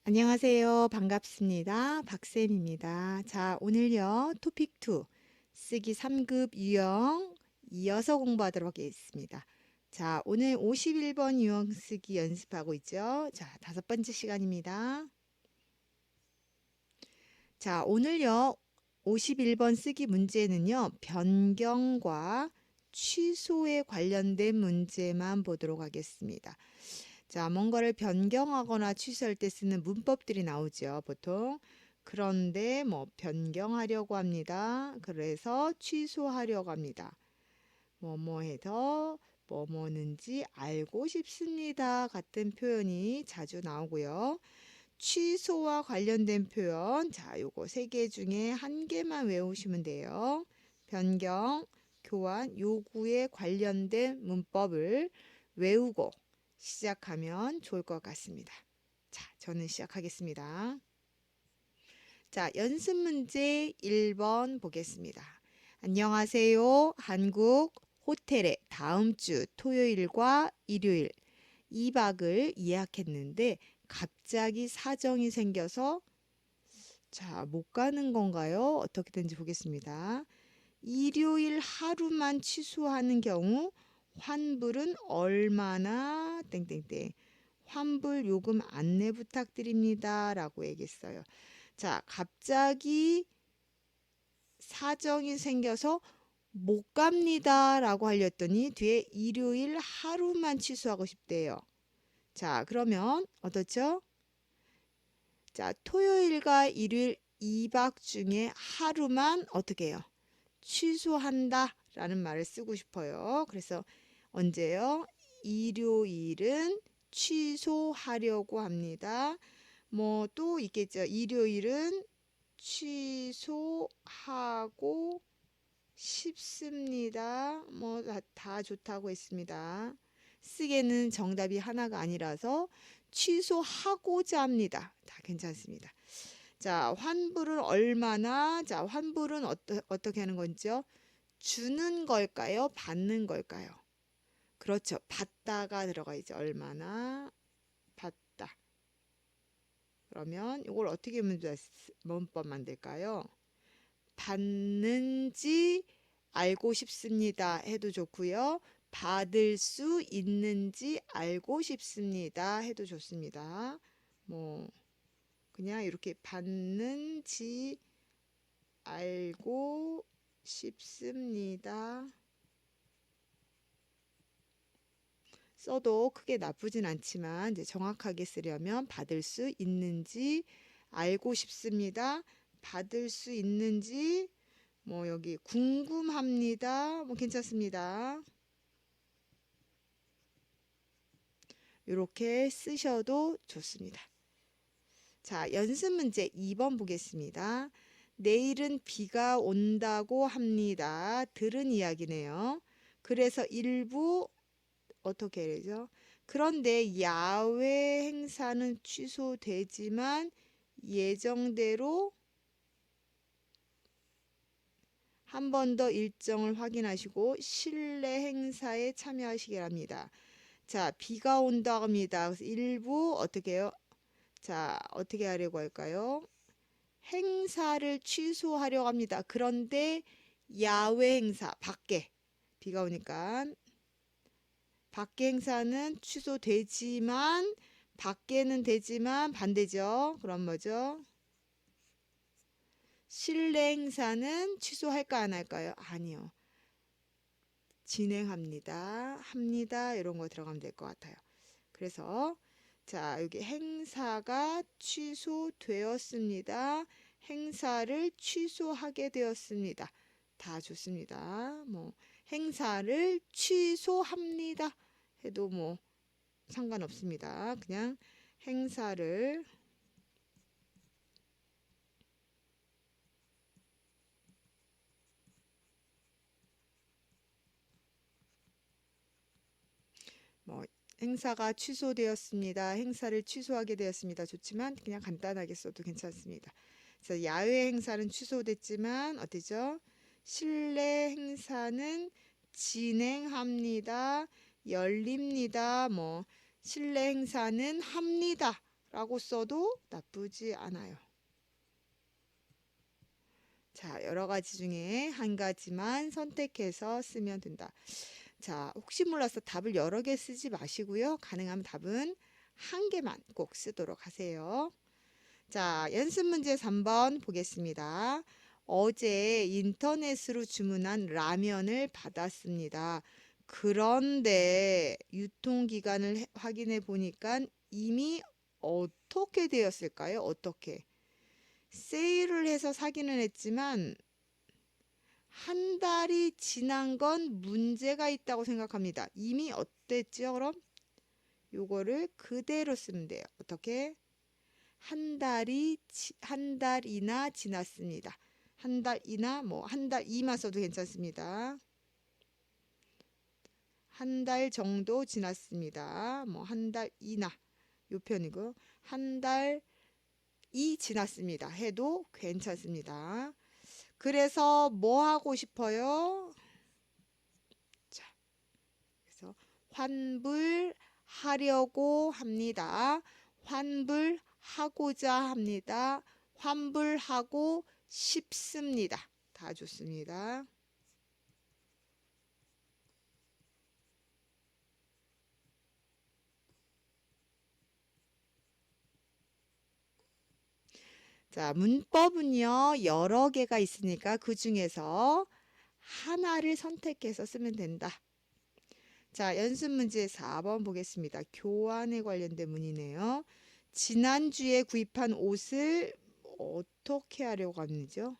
안녕하세요. 반갑습니다. 박쌤입니다. 자, 오늘요. 토픽 2 쓰기 3급 유형 이어서 공부하도록 하겠습니다. 자, 오늘 51번 유형 쓰기 연습하고 있죠. 자, 5번째 시간입니다. 자, 오늘요. 51번 쓰기 문제는요. 변경과 취소에 관련된 문제만 보도록 하겠습니다. 자, 뭔가를 변경하거나 취소할 때 쓰는 문법들이 나오죠, 보통. 그런데 변경하려고 합니다. 그래서 취소하려고 합니다. 뭐뭐 해서 뭐뭐는지 알고 싶습니다. 같은 표현이 자주 나오고요. 취소와 관련된 표현, 자, 요거 3개 중에 1개만 외우시면 돼요. 변경, 교환, 요구에 관련된 문법을 외우고 시작하면 좋을 것 같습니다. 자, 저는 시작하겠습니다. 자, 연습 문제 1번 보겠습니다. 안녕하세요. 한국 호텔에 다음 주 토요일과 일요일 2박을 예약했는데 갑자기 사정이 생겨서 자, 못 가는 건가요? 어떻게 되는지 보겠습니다. 일요일 하루만 취소하는 경우 환불은 얼마나 땡땡땡 환불 요금 안내 부탁드립니다 라고 얘기했어요. 자, 갑자기 사정이 생겨서 못 갑니다 라고 알렸더니 뒤에 일요일 하루만 취소하고 싶대요. 자, 그러면 어떻죠? 자, 토요일과 일요일 2박 중에 하루만 어떻게 해요? 취소한다 라는 말을 쓰고 싶어요. 그래서 언제요? 일요일은 취소하려고 합니다. 뭐 또 있겠죠. 일요일은 취소하고 싶습니다. 뭐 다 좋다고 했습니다. 쓰기에는 정답이 하나가 아니라서 취소하고자 합니다. 다 괜찮습니다. 자, 환불은 얼마나? 자, 환불은 어떻게 하는 건지요? 주는 걸까요? 받는 걸까요? 그렇죠. 받다가 들어가 있죠. 얼마나 받다. 그러면 이걸 어떻게 문법 만들까요? 받는지 알고 싶습니다 해도 좋고요. 받을 수 있는지 알고 싶습니다 해도 좋습니다. 뭐 그냥 이렇게 받는지 알고 싶습니다 써도 크게 나쁘진 않지만 이제 정확하게 쓰려면 받을 수 있는지 알고 싶습니다. 받을 수 있는지 뭐 여기 궁금합니다. 뭐 괜찮습니다. 이렇게 쓰셔도 좋습니다. 자, 연습 문제 2번 보겠습니다. 내일은 비가 온다고 합니다. 들은 이야기네요. 그래서 일부 어떻게 해야 되죠? 그런데 야외 행사는 취소되지만 예정대로 한 번 더 일정을 확인하시고 실내 행사에 참여하시기 바랍니다. 자, 비가 온다고 합니다. 그래서 일부 어떻게 해요? 자, 어떻게 하려고 할까요? 행사를 취소하려고 합니다. 그런데 야외 행사, 밖에 비가 오니까 밖에 행사는 취소되지만 밖에는 되지만 반대죠. 그럼 뭐죠? 실내 행사는 취소할까 안 할까요? 아니요. 진행합니다. 합니다. 이런 거 들어가면 될 것 같아요. 그래서 자, 여기 행사가 취소되었습니다. 행사를 취소하게 되었습니다. 다 좋습니다. 뭐 행사를 취소합니다 해도 뭐 상관없습니다. 그냥 행사를 뭐 행사가 취소되었습니다. 행사를 취소하게 되었습니다. 좋지만 그냥 간단하게 써도 괜찮습니다. 그래서 야외 행사는 취소됐지만 어디죠? 실내 행사는 진행합니다. 열립니다. 뭐 실내 행사는 합니다. 라고 써도 나쁘지 않아요. 자, 여러 가지 중에 한 가지만 선택해서 쓰면 된다. 자, 혹시 몰라서 답을 여러 개 쓰지 마시고요. 가능하면 답은 한 개만 꼭 쓰도록 하세요. 자, 연습 문제 3번 보겠습니다. 어제 인터넷으로 주문한 라면을 받았습니다. 그런데 유통기간을 확인해 보니까 이미 어떻게 되었을까요? 어떻게? 세일을 해서 사기는 했지만 한 달이 지난 건 문제가 있다고 생각합니다. 이미 어땠죠? 그럼 요거를 그대로 쓰면 돼요. 어떻게? 한 달이나 지났습니다. 한 달이나 뭐 한 달 이만 써도 괜찮습니다. 한 달 정도 지났습니다. 뭐 한 달이나 요 편이고 한 달이 지났습니다. 해도 괜찮습니다. 그래서 뭐 하고 싶어요? 자, 그래서 환불하려고 합니다. 환불하고자 합니다. 환불하고 싶습니다. 다 좋습니다. 자, 문법은요, 여러 개가 있으니까 그 중에서 하나를 선택해서 쓰면 된다. 자, 연습 문제 4번 보겠습니다. 교환에 관련된 문이네요. 지난주에 구입한 옷을 어떻게 하려고 합니까?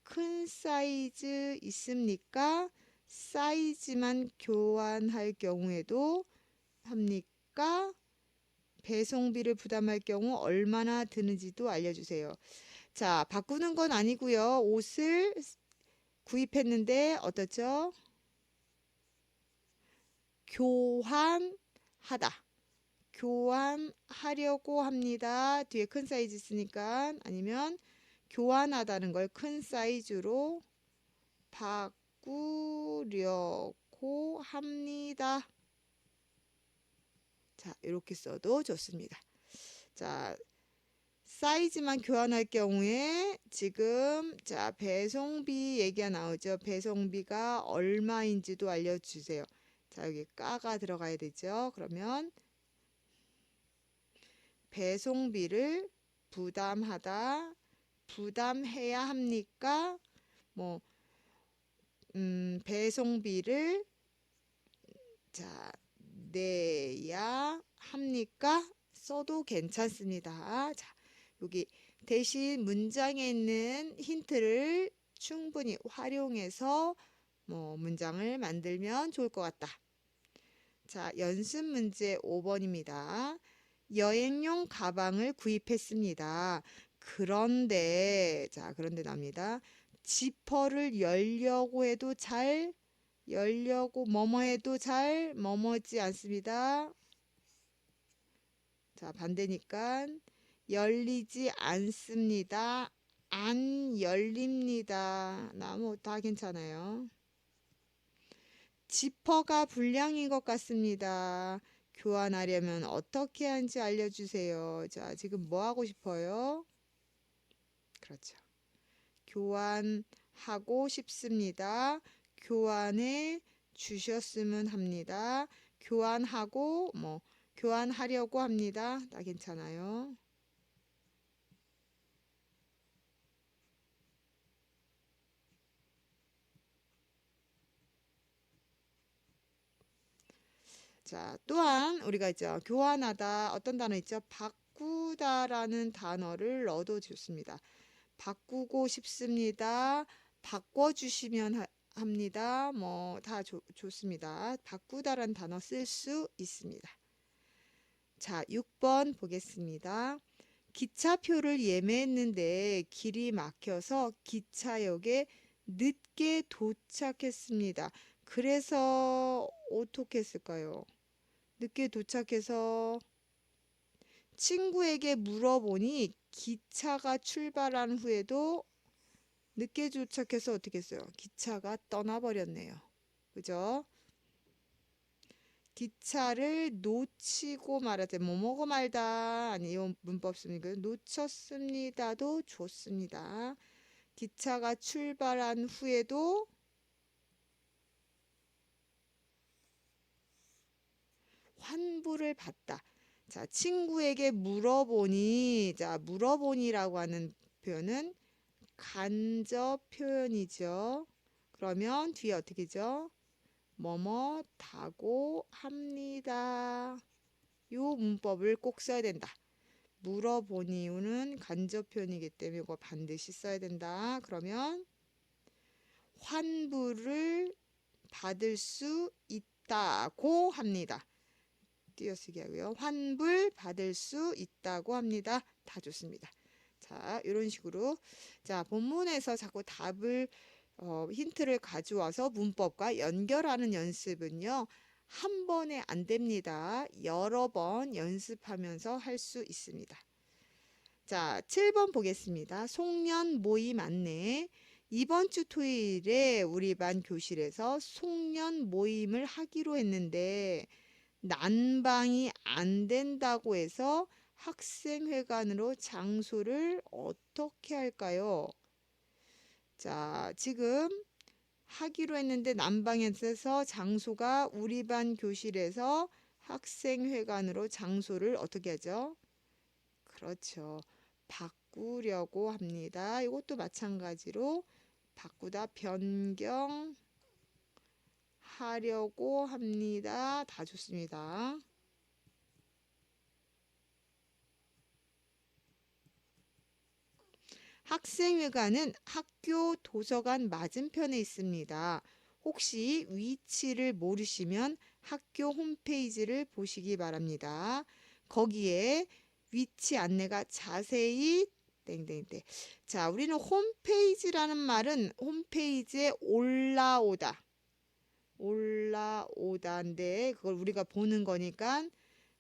큰 사이즈 있습니까? 사이즈만 교환할 경우에도 합니까? 배송비를 부담할 경우 얼마나 드는지도 알려주세요. 자, 바꾸는 건 아니고요. 옷을 구입했는데 어떻죠? 교환하다. 교환하려고 합니다. 뒤에 큰 사이즈 있으니까. 아니면 교환하다는 걸 큰 사이즈로 바꾸려고 합니다. 자, 이렇게 써도 좋습니다. 자, 사이즈만 교환할 경우에 지금 자, 배송비 얘기가 나오죠. 배송비가 얼마인지도 알려주세요. 자, 여기 까가 들어가야 되죠. 그러면 배송비를 부담하다, 부담해야 합니까? 뭐 배송비를 자, 내야 합니까? 써도 괜찮습니다. 자, 여기 대신 문장에 있는 힌트를 충분히 활용해서 뭐 문장을 만들면 좋을 것 같다. 자, 연습 문제 5번입니다. 여행용 가방을 구입했습니다. 그런데 자, 그런데 납니다. 지퍼를 열려고 해도 잘 열려고 뭐뭐해도 잘 뭐뭐지 않습니다. 자, 반대니까 열리지 않습니다. 안 열립니다. 나무 다 괜찮아요. 지퍼가 불량인 것 같습니다. 교환하려면 어떻게 하는지 알려주세요. 자, 지금 뭐 하고 싶어요? 그렇죠. 교환하고 싶습니다. 교환해 주셨으면 합니다. 교환하고 뭐 교환하려고 합니다. 다 괜찮아요. 자, 또한 우리가 있죠. 교환하다 어떤 단어 있죠? 바꾸다라는 단어를 넣어도 좋습니다. 바꾸고 싶습니다. 바꿔주시면 합니다. 뭐 다 좋습니다. 바꾸다라는 단어 쓸 수 있습니다. 자, 6번 보겠습니다. 기차표를 예매했는데 길이 막혀서 기차역에 늦게 도착했습니다. 그래서 어떻게 했을까요? 늦게 도착해서 친구에게 물어보니 기차가 출발한 후에도 늦게 도착해서 어떻게 했어요? 기차가 떠나버렸네요. 그죠? 기차를 놓치고 말하자. 뭐뭐고 말다. 아니, 이 문법 씁니까? 놓쳤습니다도 좋습니다. 기차가 출발한 후에도 환불을 받다. 자, 친구에게 물어보니, 자, 물어보니라고 하는 표현은 간접 표현이죠. 그러면 뒤에 어떻게죠? 뭐뭐다고 합니다. 요 문법을 꼭 써야 된다. 물어보니는 간접 표현이기 때문에 이거 반드시 써야 된다. 그러면 환불을 받을 수 있다고 합니다. 띄어쓰기 하고요. 환불 받을 수 있다고 합니다. 다 좋습니다. 자, 이런 식으로 자, 본문에서 자꾸 답을 힌트를 가져와서 문법과 연결하는 연습은요. 한 번에 안 됩니다. 여러 번 연습하면서 할 수 있습니다. 자, 7번 보겠습니다. 송년 모임 안내. 이번 주 토요일에 우리 반 교실에서 송년 모임을 하기로 했는데 난방이 안 된다고 해서 학생회관으로 장소를 어떻게 할까요? 자, 지금 하기로 했는데 난방이 안 돼서 장소가 우리 반 교실에서 학생회관으로 장소를 어떻게 하죠? 그렇죠. 바꾸려고 합니다. 이것도 마찬가지로 바꾸다 변경하려고 합니다. 다 좋습니다. 학생회관은 학교 도서관 맞은편에 있습니다. 혹시 위치를 모르시면 학교 홈페이지를 보시기 바랍니다. 거기에 위치 안내가 자세히 땡땡땡. 자, 우리는 홈페이지라는 말은 홈페이지에 올라오다인데 그걸 우리가 보는 거니까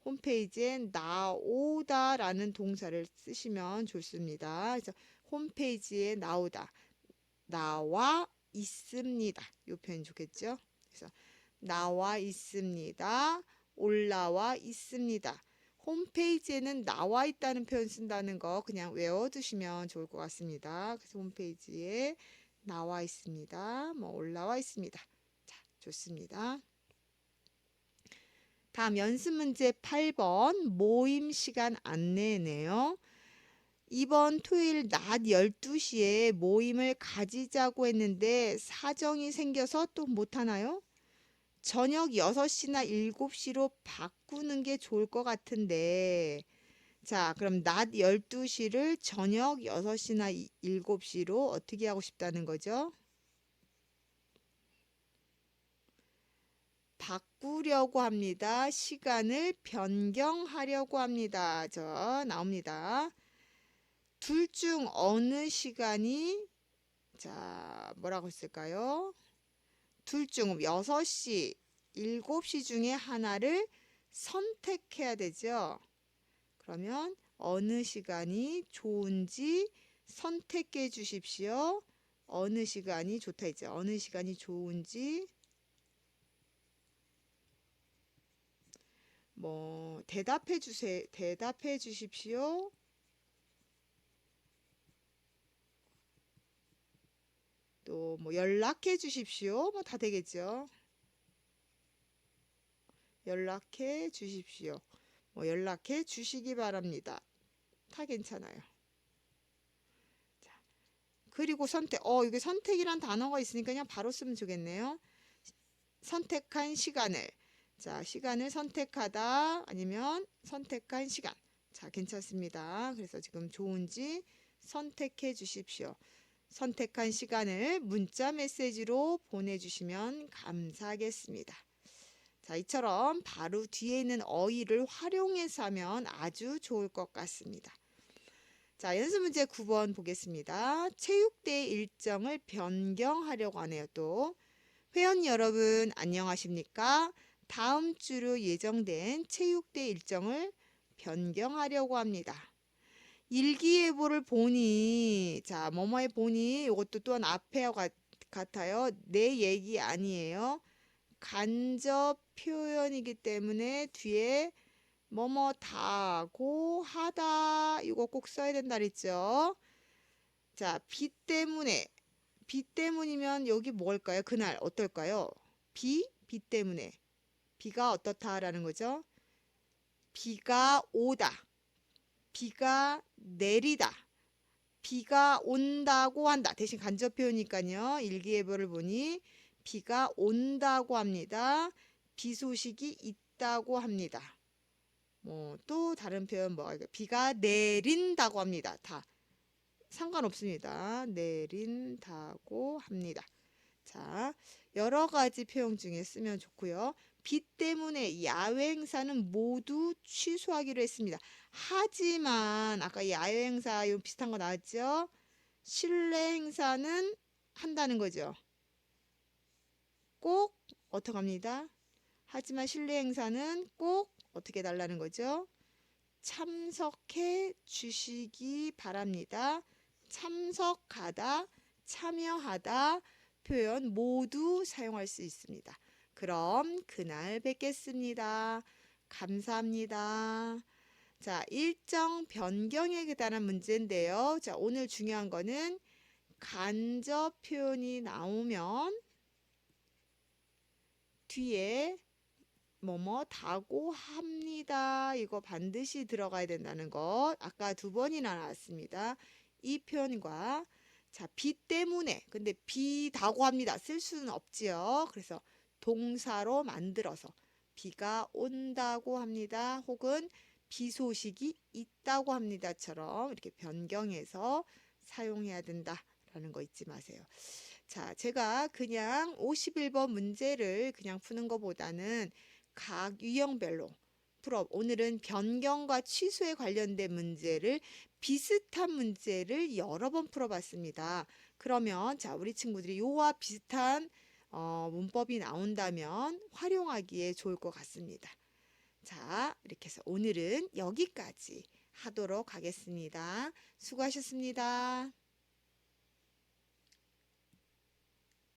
홈페이지에 나오다라는 동사를 쓰시면 좋습니다. 그래서 홈페이지에 나오다, 나와 있습니다. 이 표현 좋겠죠? 그래서 나와 있습니다. 올라와 있습니다. 홈페이지에는 나와 있다는 표현 쓴다는 거 그냥 외워두시면 좋을 것 같습니다. 그래서 홈페이지에 나와 있습니다. 뭐 올라와 있습니다. 자, 좋습니다. 다음 연습 문제 8번 모임 시간 안내네요. 이번 토요일 낮 12시에 모임을 가지자고 했는데 사정이 생겨서 또 못하나요? 저녁 6시나 7시로 바꾸는 게 좋을 것 같은데 자, 그럼 낮 12시를 저녁 6시나 7시로 어떻게 하고 싶다는 거죠? 바꾸려고 합니다. 시간을 변경하려고 합니다. 저 나옵니다. 둘 중 어느 시간이 자, 뭐라고 했을까요? 둘 중 6시, 7시 중에 하나를 선택해야 되죠. 그러면 어느 시간이 좋은지 선택해 주십시오. 어느 시간이 좋다 했죠. 어느 시간이 좋은지 뭐 대답해 주십시오. 또 뭐 연락해 주십시오. 뭐 다 되겠죠. 연락해 주십시오. 뭐 연락해 주시기 바랍니다. 다 괜찮아요. 자, 그리고 선택. 이게 선택이란 단어가 있으니까 그냥 바로 쓰면 좋겠네요. 선택한 시간을. 자, 시간을 선택하다 아니면 선택한 시간. 자, 괜찮습니다. 그래서 지금 좋은지 선택해 주십시오. 선택한 시간을 문자 메시지로 보내주시면 감사하겠습니다. 자, 이처럼 바로 뒤에 있는 어휘를 활용해서 하면 아주 좋을 것 같습니다. 자, 연습 문제 9번 보겠습니다. 체육대회 일정을 변경하려고 하네요. 또 회원 여러분 안녕하십니까? 다음 주로 예정된 체육대회 일정을 변경하려고 합니다. 일기예보를 보니 자 뭐뭐에 보니 이것도 또한 앞에와 같아요. 내 얘기 아니에요. 간접 표현이기 때문에 뒤에 뭐뭐다고 하다 이거 꼭 써야 된다 그랬죠. 자, 비 때문이면 여기 뭘까요? 그날 어떨까요? 비 때문에 비가 어떻다라는 거죠. 비가 오다, 비가 내리다, 비가 온다고 한다. 대신 간접 표현이니까요. 일기예보를 보니 비가 온다고 합니다. 비 소식이 있다고 합니다. 뭐 또 다른 표현 비가 내린다고 합니다. 다 상관없습니다. 내린다고 합니다. 자, 여러 가지 표현 중에 쓰면 좋고요. 비 때문에 야외 행사는 모두 취소하기로 했습니다. 하지만 아까 야외 행사 요 비슷한 거 나왔죠? 실내 행사는 한다는 거죠. 꼭 어떻게 합니다? 하지만 실내 행사는 꼭 어떻게 해달라는 거죠? 참석해 주시기 바랍니다. 참석하다, 참여하다 표현 모두 사용할 수 있습니다. 그럼 그날 뵙겠습니다. 감사합니다. 자, 일정 변경에 관한 문제인데요. 자, 오늘 중요한 거는 간접 표현이 나오면 뒤에 뭐뭐다고 합니다. 이거 반드시 들어가야 된다는 것. 아까 2번이나 나왔습니다. 이 표현과 자, 비 때문에 근데 비다고 합니다. 쓸 수는 없지요. 그래서 동사로 만들어서 비가 온다고 합니다. 혹은 비 소식이 있다고 합니다처럼 이렇게 변경해서 사용해야 된다라는 거 잊지 마세요. 자, 제가 그냥 51번 문제를 그냥 푸는 것보다는 각 유형별로 오늘은 변경과 취소에 관련된 문제를 비슷한 문제를 여러 번 풀어봤습니다. 그러면 자, 우리 친구들이 요와 비슷한 문법이 나온다면 활용하기에 좋을 것 같습니다. 자, 이렇게 해서 오늘은 여기까지 하도록 하겠습니다. 수고하셨습니다.